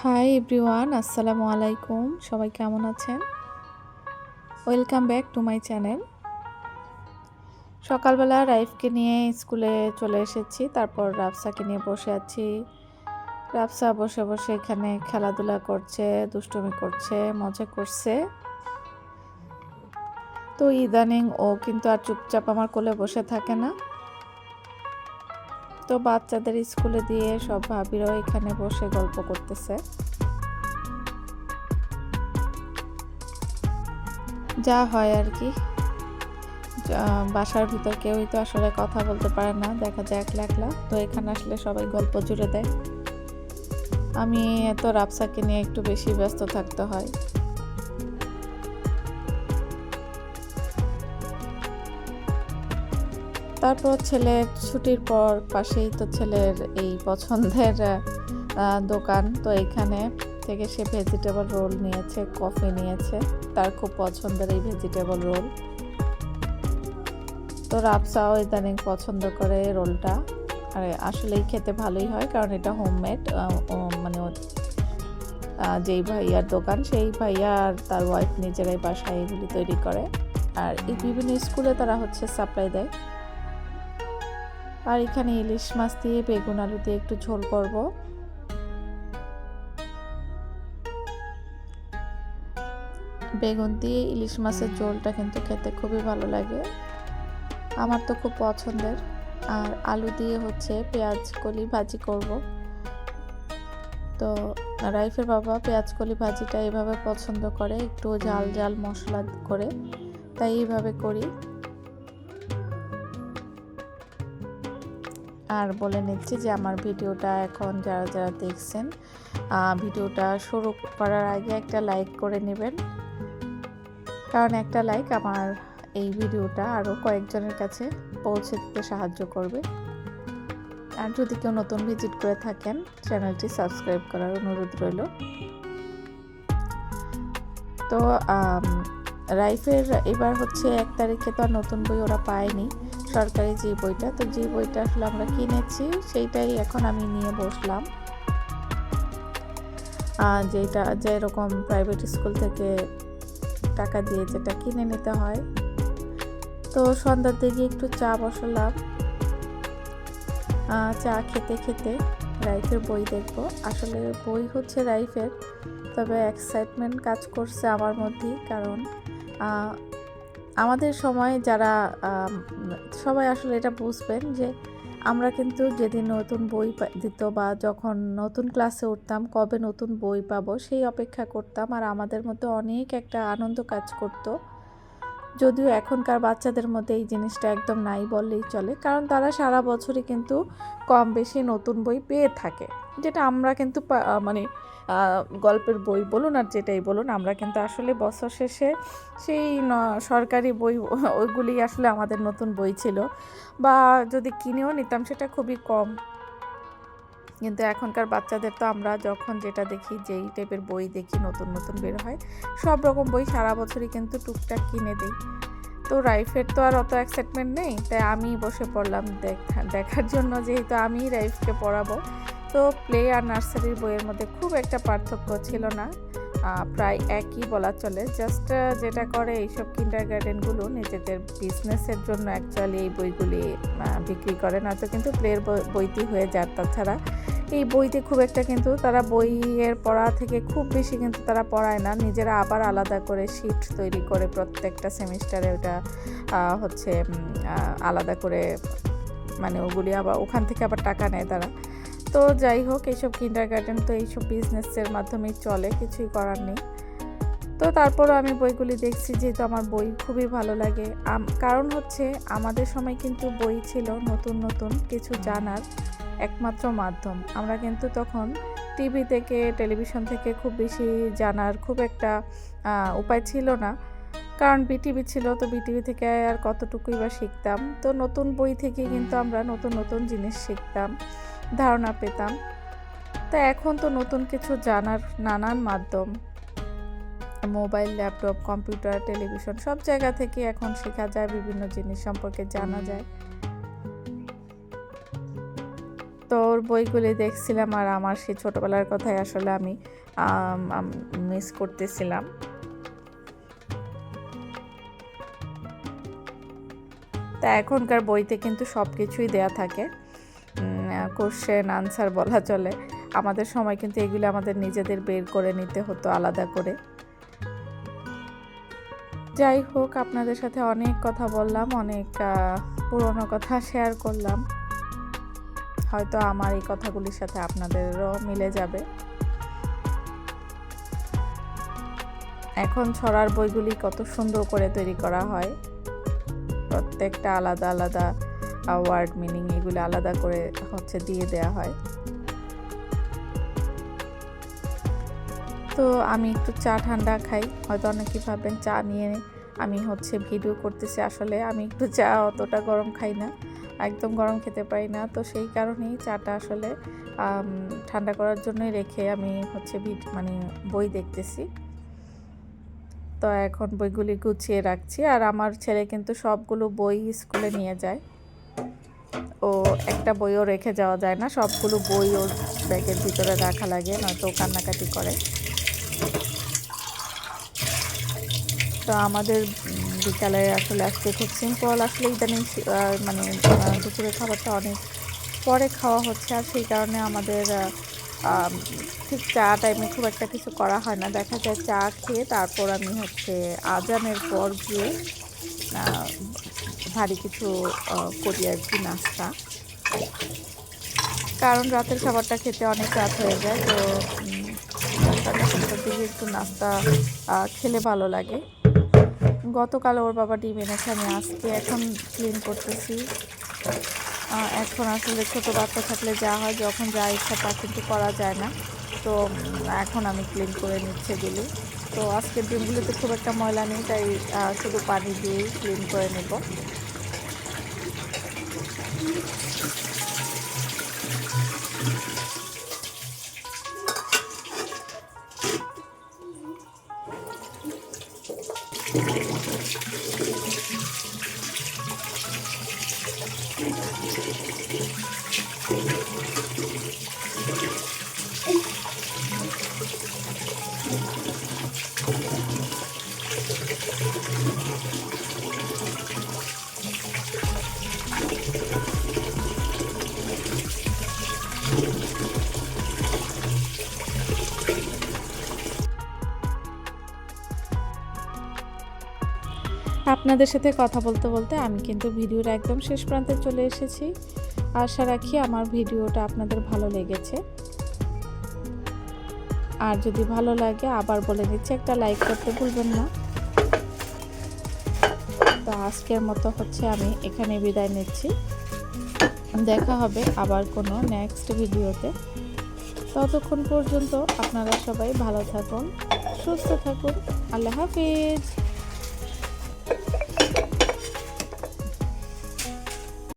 Hi everyone, আসসালামু আলাইকুম। সবাই কেমন আছেন? Welcome back to my channel. সকালবেলা রাইফকে নিয়ে স্কুলে চলে এসেছি, তারপর রাফসাকে নিয়ে বসে আছি। রাফসা বসে বসে এখানে খেলাধুলা করছে, দুষ্টুমি করছে, মজা করছে। তো ইদানিং ও কিন্তু আর চুপচাপ আমার কোলে বসে থাকে না। তো বাচ্চাদের স্কুলে দিয়ে সব ভাবিরাও এখানে বসে গল্প করতেছে। যা হয় আর কি, বাসার ভিতর কেউই তো আসলে কথা বলতে পারে না, দেখা যায় একলা একলা। তো এখানে আসলে সবাই গল্প জুড়ে দেয়। আমি তো রাফসাকে নিয়ে একটু বেশি ব্যস্ত থাকতে হয়। তারপর ছেলের ছুটির পর পাশেই তো ছেলের এই পছন্দের দোকান। তো এখানে থেকে সে ভেজিটেবল রোল নিয়েছে, কফি নিয়েছে, তার খুব পছন্দের এই ভেজিটেবল রোল। তো রাফসাও ইদানিং পছন্দ করে রোলটা, আর আসলেই খেতে ভালোই হয়, কারণ এটা হোমমেড। মানে যেই ভাইয়ার দোকান, সেই ভাইয়া আর তার ওয়াইফ নিজেরাই বাসায় এগুলি তৈরি করে, আর এই বিভিন্ন স্কুলে তারা সাপ্লাই দেয়। আর এখানে ইলিশ মাছ দিয়ে বেগুন আলু দিয়ে একটু ঝোল করব। বেগুন দিয়ে ইলিশ মাছের ঝোলটা কিন্তু খেতে খুবই ভালো লাগে, আমার তো খুব পছন্দের। আর আলু দিয়ে পেঁয়াজ কলি ভাজি করব। তো রাইফের বাবা পেঁয়াজ কলি ভাজিটা এভাবে পছন্দ করে, একটু ঝাল ঝাল মশলা করে, তাই এইভাবে করি। আর বলে নিচ্ছি যে আমার ভিডিওটা এখন যারা যারা দেখছেন, ভিডিওটা শুরু করার আগে একটা লাইক করে নেবেন, কারণ একটা লাইক আমার এই ভিডিওটা আরও কয়েকজনের কাছে পৌঁছে দিতে সাহায্য করবে। আর যদি কেউ নতুন ভিজিট করে থাকেন, চ্যানেলটি সাবস্ক্রাইব করার অনুরোধ রইল। তো রাইফের এবার 1 তারিখে তো আর নতুন বই ওরা পায়নি, সরকারি যে বইটা, তো যে বইটা আসলে আমরা কিনেছি সেইটাই এখন আমি নিয়ে বসলাম। যেটা যেরকম প্রাইভেট স্কুল থেকে টাকা দিয়ে যেটা কিনে নিতে হয়। তো সন্ধ্যার দিকে একটু চা বসালাম, চা খেতে খেতে রাইফের বই দেখব। আসলে বই রাইফের, তবে এক্সাইটমেন্ট কাজ করছে আমার মধ্যেই, কারণ আমাদের সময় যারা সবাই আসলে এটা বুঝবেন যে আমরা কিন্তু যেদিন নতুন বই দিত বা যখন নতুন ক্লাসে উঠতাম, কবে নতুন বই পাবো সেই অপেক্ষা করতাম, আর আমাদের মধ্যে অনেক একটা আনন্দ কাজ করতো। যদিও এখনকার বাচ্চাদের মধ্যে এই জিনিসটা একদম নাই বললেই চলে, কারণ তারা সারা বছরই কিন্তু কম বেশি নতুন বই পেয়ে থাকে, যেটা আমরা কিন্তু মানে গল্পের বই বলুন আর যেটাই বলুন, আমরা কিন্তু আসলে বছর শেষে সেই সরকারি বই ওইগুলি আসলে আমাদের নতুন বই ছিল, বা যদি কিনেও নিতাম সেটা খুবই কম। কিন্তু এখনকার বাচ্চাদের তো আমরা যখন যেটা দেখি, যেই টাইপের বই দেখি নতুন নতুন বের হয়, সব রকম বই সারা বছরই কিন্তু টুকটাক কিনে দিই। তো রাইফের তো আর অত এক্সাইটমেন্ট নেই, তাই আমি বসে পড়লাম দেখার জন্য, যেহেতু আমি রাইফকে পড়াবো। তো প্লে আর নার্সারির বইয়ের মধ্যে খুব একটা পার্থক্য ছিল না, প্রায় একই বলা চলে। জাস্ট যেটা করে এইসব কিন্ডারগার্টেনগুলো নিজেদের বিজনেসের জন্য অ্যাকচুয়ালি এই বইগুলি বিক্রি করে, না তো কিন্তু প্লের বইটি হয়ে যায়। তাছাড়া এই বইতে খুব একটা কিন্তু তারা বইয়ের পড়া থেকে খুব বেশি কিন্তু তারা পড়ায় না, নিজেরা আবার আলাদা করে শিট তৈরি করে প্রত্যেকটা সেমিস্টারে ওটা আলাদা করে, মানে ওগুলি আবার ওখান থেকে আবার টাকা নেয় তারা। তো যাই হোক, এইসব কিন্ডারগার্টেন তো এইসব বিজনেসের মাধ্যমেই চলে, কিছুই করার নেই। তো তারপরও আমি বইগুলি দেখছি, যেহেতু আমার বই খুবই ভালো লাগে। কারণ আমাদের সময় কিন্তু বই ছিল নতুন নতুন কিছু জানার একমাত্র মাধ্যম। আমরা কিন্তু তখন টিভি থেকে, টেলিভিশন থেকে খুব বেশি জানার খুব একটা উপায় ছিল না, কারণ বিটিভি ছিল, তো বিটিভি থেকে আর কতটুকুই বা শিখতাম। তো নতুন বই থেকে কিন্তু আমরা নতুন নতুন জিনিস শিখতাম, ধারণা পেতাম। তা এখন তো নতুন কিছু জানার নানান মাধ্যম, মোবাইল, ল্যাপটপ, কম্পিউটার, টেলিভিশন, সব জায়গা থেকে এখন শেখা যায়, বিভিন্ন জিনিস সম্পর্কে জানা যায়। তো ওর বইগুলি দেখছিলাম আর আমার সেই ছোটোবেলার কথাই আসলে আমি মিস করতেছিলাম। তা এখনকার বইতে কিন্তু সব কিছুই দেয়া থাকে, কোশ্চেন আনসার বলা চলে। আমাদের সময় কিন্তু এগুলো আমাদের নিজেদের বের করে নিতে হতো আলাদা করে। যাই হোক, আপনাদের সাথে অনেক কথা বললাম, অনেক পুরনো কথা শেয়ার করলাম। হয়তো আমার এই কথাগুলির সাথে আপনাদেরও মিলে যাবে। এখন ছড়ার বইগুলি কত সুন্দর করে তৈরি করা হয়, প্রত্যেকটা আলাদা আলাদা ওয়ার্ড মিনিং এগুলো আলাদা করে দিয়ে দেয়া হয়। তো আমি একটু চা ঠান্ডা খাই। হয়তো অনেকেই ভাববেন চা নিয়ে আমি ভিডিও করতেছি। আসলে আমি একটু চা অতটা গরম খাই না, একদম গরম খেতে পারি না। তো সেই কারণেই চাটা আসলে ঠান্ডা করার জন্যই রেখে আমি বই দেখতেছি। তো এখন বইগুলি গুছিয়ে রাখছি। আর আমার ছেলে কিন্তু সবগুলো বই স্কুলে নিয়ে যায়। ও একটা বইও রেখে যাওয়া যায় না, সবগুলো বই ওর ব্যাগের ভিতরে রাখা লাগে, নয়তো ও কান্নাকাটি করে। তো আমাদের বিকালে আসলে আজকে খুব সিম্পল, আসলে ইদানিং দুপুরের খাবারটা অনেক পরে খাওয়া হচ্ছে। আর সেই কারণে আমাদের ঠিক চা টাইমে খুব একটা কিছু করা হয় না। দেখা যায় চা খেয়ে তারপর আমি আজানের পর গিয়ে ভারী কিছু করি আর কি, নাস্তা। কারণ রাতের খাবারটা খেতে অনেক রাত হয়ে যায়। তো 10টার দিকে একটু নাস্তা খেলে ভালো লাগে। গতকাল ওর বাবা ডিম এনেছে, আমি আজকে এখন ক্লিন করতেছি। এখন আসলে ছোটো বাচ্চা থাকলে যা হয়, যখন যা ইচ্ছা তা কিন্তু করা যায় না। তো এখন আমি ক্লিন করে নিচ্ছি এগুলি। তো আজকের ডিমগুলোতে খুব একটা ময়লা নেই, তাই শুধু পানি দিয়েই ক্লিন করে নেব। আপনাদের সাথে কথা বলতে বলতে আমি কিন্তু ভিডিওর একদম শেষ প্রান্তে চলে এসেছি। আশা রাখি আমার ভিডিওটা আপনাদের ভালো লেগেছে। আর যদি ভালো লাগে, আবার বলে দিচ্ছি, একটা লাইক করতে ভুলবেন না। তো আজকের মতো আমি এখানে বিদায় নিচ্ছি। দেখা হবে আবার কোনো নেক্সট ভিডিওতে। ততক্ষণ পর্যন্ত আপনারা সবাই ভালো থাকুন, সুস্থ থাকুন। আল্লাহ হাফিজ।